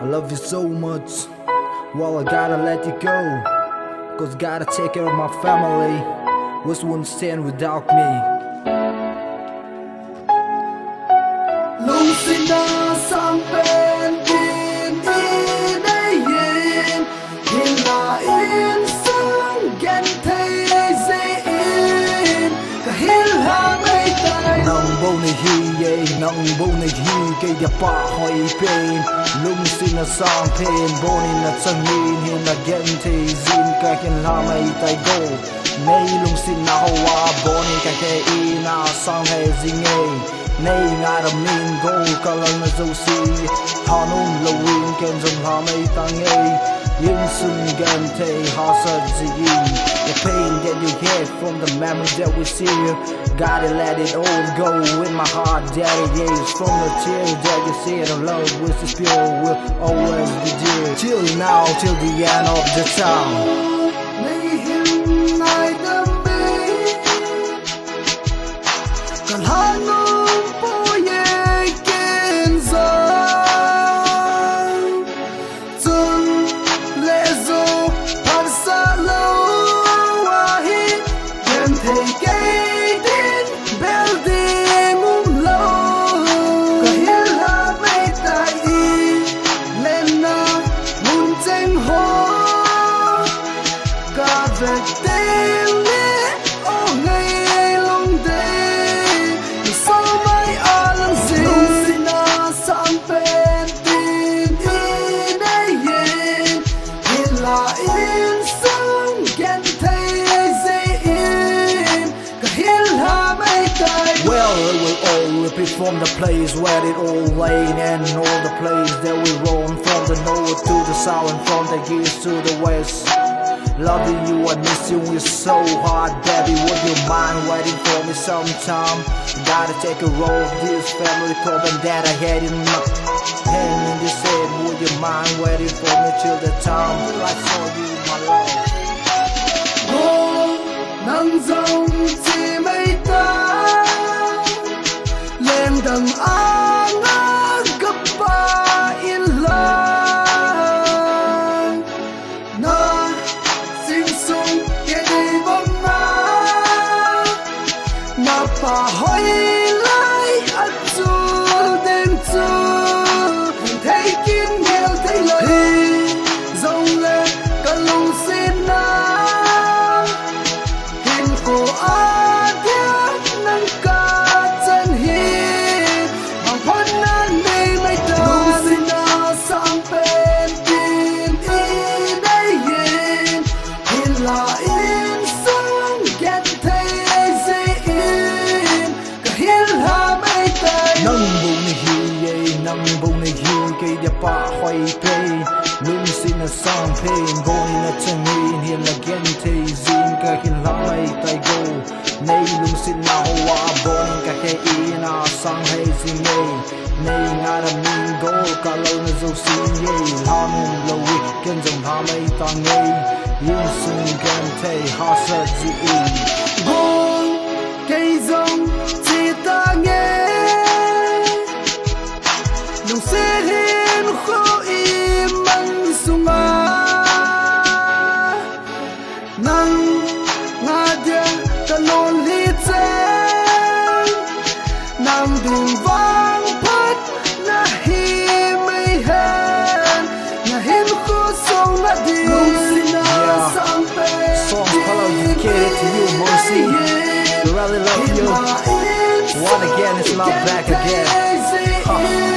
I love you so much. Well, I gotta let you go, 'cause gotta take care of my family, which won't stand without me. Lungsetna sangpen din inayin hilain sang gan thay zain kahil hamay tay Nang bô này hi ye, nang bô này hi cây đẹp pa hoi pain. Lungsetna sang pain, bô này na sang min hin na gen thay zin ka hin la mai tay go. Nay Lungsetna hoa bô này ka ke ina sang hay zing ei. Nay ngã đầm min go ka lang na dâu si hanum lawin ken jong ha mai tang ei. Yin sun gan thay ha sa zin. The pain that you get from the memories that we see, gotta let it all go in my heart that it is. From the tears that you see, the love with the spirit will always be dear. Till now, till the end of the time. nay him nay đam mê cần hanum po ye ken za zum le zo har sa lo wa hi dem thay cây din bel di mum lo kahil ha mai tai i lên na mun cheng ho cả về đêm mê ô ngày long day sao mai ở lần gì Lungsetna sang bên tin in đây yên yên là yên sang gan thay dây yên cả hiên hà mấy tay. Well, it will all repeat from the place where it all lay, and all the place that we roam, from the north to the south and from the east to the west. Loving you and missing you is so hard, baby. Would you mind waiting for me sometime? Gotta take a roll of this family problem that I had in my hand in this head. Would you mind waiting for me till the time I saw you, my love? Oh, nắng rong chỉ mấy ta lên đằng áng gấp ba yên lặng na sinh sung cái đi bóng na pa hỏi lại ăn chu đêm chu thấy kín nghèo thấy lời dòng lên cả Lungsetna hình của ai nâng ca chân hiền bằng phấn nan đi mấy tờ Lungsetna sang bên tin in đây yên yên là yên sang gan thay dây yên cả hiên hà mấy tay. Nang bô này hi ye, nang bô này hi cây đẹp pa hoi pain. Lungsetna sang pain, bô này na chang min hin na gen thay zin ka hin la mai tay go. Nay Lungsetna hoa bô này ka ke ina sang hay zing ei. Nay ngã đầm min go ka lang na dâu si ye hanum lawi ken jong ha mai tang ei. Yin sun gan thay ha sa zin. Buông cây rong chỉ ta nghe lòng sẽ hiên khó im măng sung à nang ngà dia ta lon li chen nam đình vang phát na hi mây hen na hiên khó song na đi Lungsetna sang bên Songs color dedicated to you, Mercy. We really love you. One again, it's love back again.